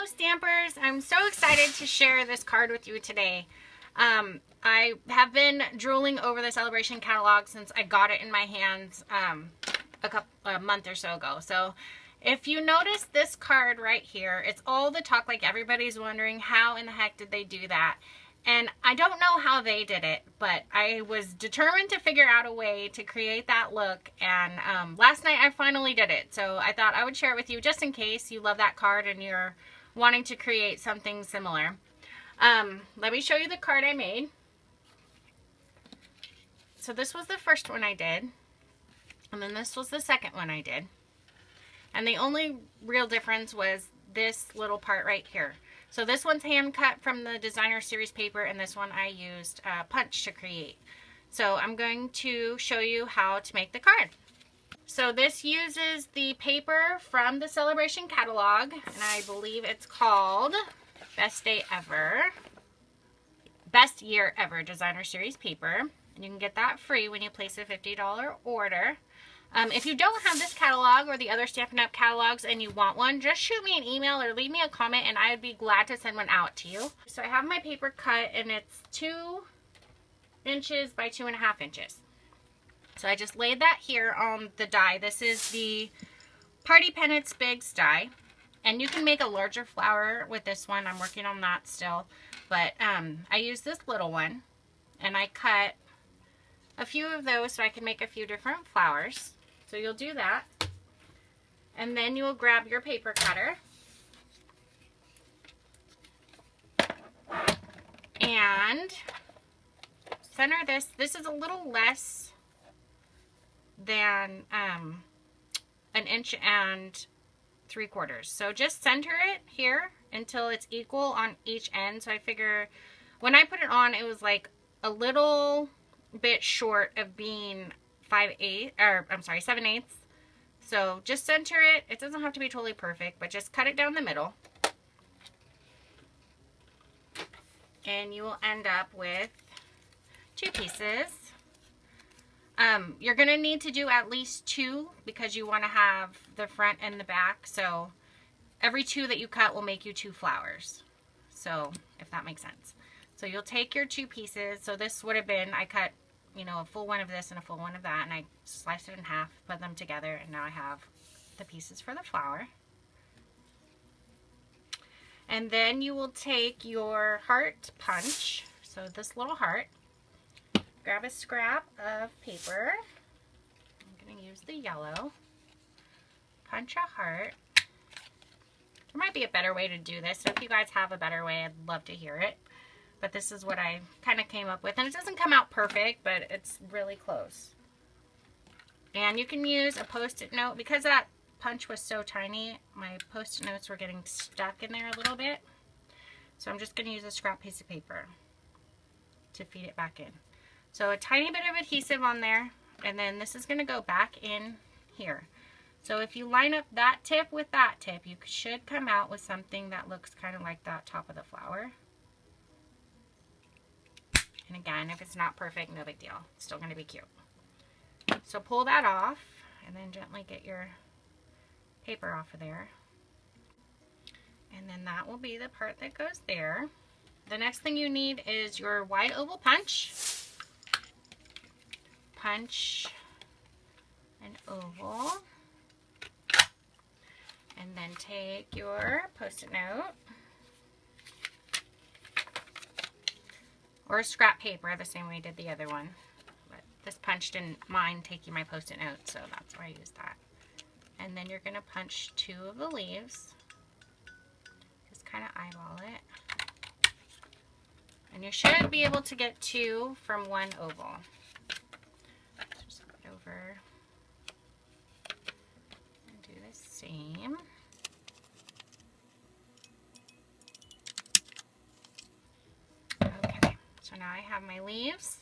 Hello Stampers! I'm so excited to share this card with you today. I have been drooling over the Celebration catalog since I got it in my hands a month or so ago. So if you notice this card right here, it's all the talk like everybody's wondering how in the heck did they do that. And I don't know how they did it, but I was determined to figure out a way to create that look. And last night I finally did it. So I thought I would share it with you just in case you love that card and you're wanting to create something similar. Let me show you the card I made. So this was the first one I did. And then this was the second one I did. And the only real difference was this little part right here. So this one's hand cut from the designer series paper, and this one I used punch to create. So I'm going to show you how to make the card. So this uses the paper from the Celebration catalog, and I believe it's called Best Year Ever Designer Series paper. And you can get that free when you place a $50 order. If you don't have this catalog or the other Stampin' Up! Catalogs and you want one, just shoot me an email or leave me a comment and I would be glad to send one out to you. So I have my paper cut and it's 2 inches by 2.5 inches. So I just laid that here on the die. This is the Party Pennants Bigs die. And you can make a larger flower with this one. I'm working on that still. But I used this little one and I cut a few of those so I can make a few different flowers. So you'll do that. And then you'll grab your paper cutter. And center this. This is a little less than 1 inch and 3/4. So just center it here until it's equal on each end. So I figure when I put it on, it was like a little bit short of being 7/8. So just center it. It doesn't have to be totally perfect, but just cut it down the middle. And you will end up with 2 pieces. You're going to need to do at least 2 because you want to have the front and the back. So every 2 that you cut will make you 2 flowers. So if that makes sense. So you'll take your 2 pieces. So this would have been, I cut, you know, a full one of this and a full one of that, and I sliced it in half, put them together, and now I have the pieces for the flower. And then you will take your heart punch, so this little heart, grab a scrap of paper, I'm going to use the yellow, punch a heart. There might be a better way to do this, so if you guys have a better way, I'd love to hear it. But this is what I kind of came up with. And it doesn't come out perfect, but it's really close. And you can use a Post-it note. Because that punch was so tiny, my Post-it notes were getting stuck in there a little bit. So I'm just going to use a scrap piece of paper to feed it back in. So a tiny bit of adhesive on there. And then this is going to go back in here. So if you line up that tip with that tip, you should come out with something that looks kind of like that top of the flower. And again, if it's not perfect, no big deal. It's still going to be cute. So pull that off and then gently get your paper off of there. And then that will be the part that goes there. The next thing you need is your wide oval punch. Punch an oval. And then take your Post-it note. Or scrap paper, the same way I did the other one. But this punch didn't mind taking my Post-it note, so that's why I used that. And then you're going to punch 2 of the leaves. Just kind of eyeball it. And you should be able to get 2 from 1 oval. Just flip it over and do the same. So now I have my leaves.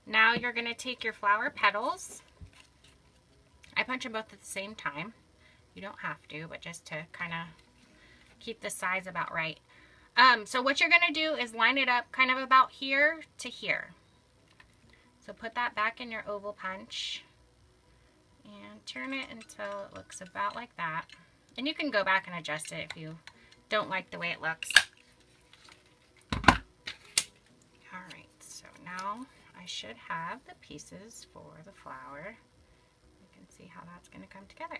Now you're going to take your flower petals. I punch them both at the same time. You don't have to, but just to kind of keep the size about right. So what you're going to do is line it up kind of about here to here. So put that back in your oval punch and turn it until it looks about like that. And you can go back and adjust it if you don't like the way it looks. Alright, so now I should have the pieces for the flower. You can see how that's going to come together.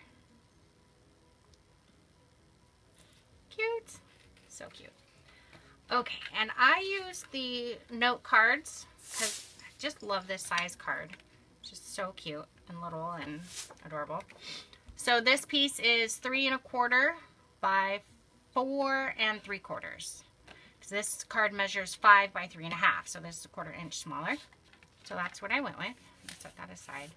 Cute. So cute. Okay, and I use the note cards because I just love this size card. It's just so cute and little and adorable. So this piece is 3 1/4 by 4 3/4. This card measures 5 by 3 1/2, so this is a 1/4 inch smaller. So that's what I went with. I'll set that aside.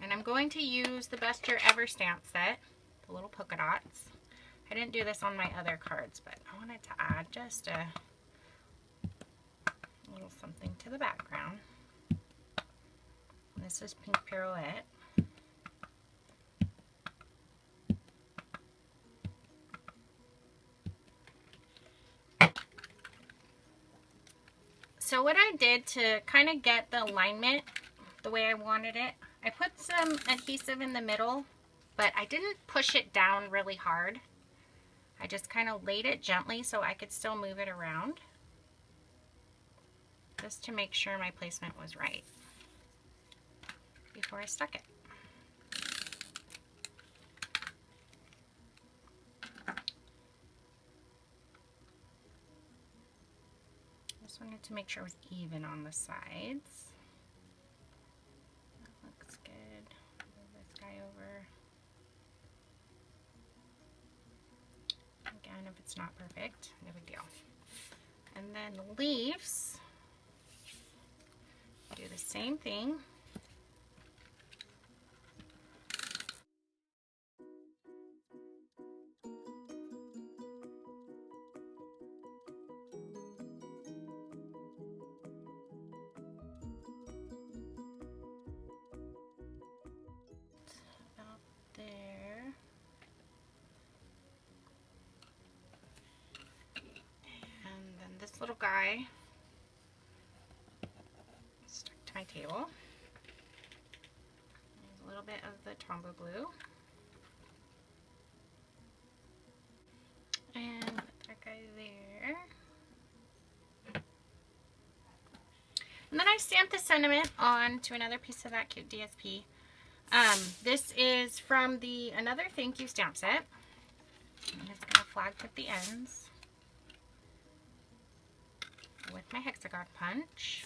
And I'm going to use the Best Year Ever stamp set, the little polka dots. I didn't do this on my other cards, but I wanted to add just a little something to the background. And this is Pink Pirouette. So what I did to kind of get the alignment the way I wanted it, I put some adhesive in the middle, but I didn't push it down really hard. I just kind of laid it gently so I could still move it around, just to make sure my placement was right before I stuck it. Just wanted to make sure it was even on the sides. That looks good. Move this guy over. Again, if it's not perfect, no big deal. And then the leaves, do the same thing. About there. And then this little guy stuck to my table. There's a little bit of the Tombow blue. And put that guy there. And then I stamped the sentiment on to another piece of that cute DSP. This is from the Another Thank You stamp set. And it's got a flag at the ends with my hexagon punch,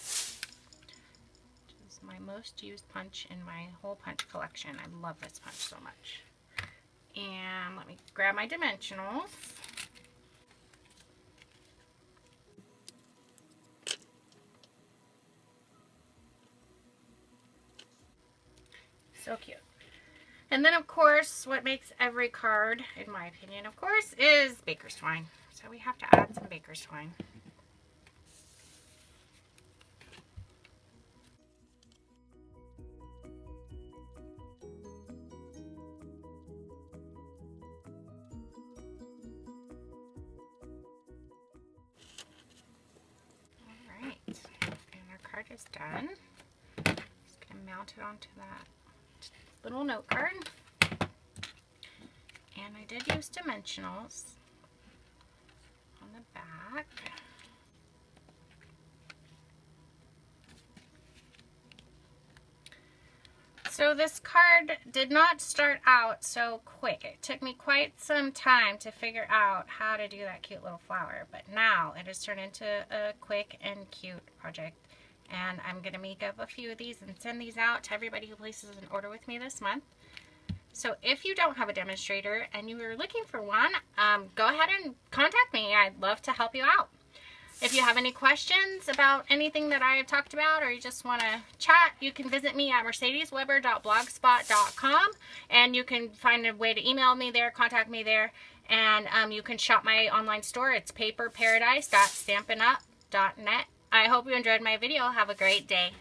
which is my most used punch in my whole punch collection. I love this punch so much. And let me grab my dimensionals. So cute. And then, of course, what makes every card, in my opinion, of course, is baker's twine. So we have to add some baker's twine. All right. And our card is done. Just going to mount it onto that little note card. And I did use dimensionals on the back. So this card did not start out so quick. It took me quite some time to figure out how to do that cute little flower, but now it has turned into a quick and cute project. And I'm going to make up a few of these and send these out to everybody who places an order with me this month. So if you don't have a demonstrator and you are looking for one, go ahead and contact me. I'd love to help you out. If you have any questions about anything that I have talked about, or you just want to chat, you can visit me at mercedesweber.blogspot.com, and you can find a way to email me there, contact me there, and you can shop my online store. It's paperparadise.stampinup.net. I hope you enjoyed my video. Have a great day.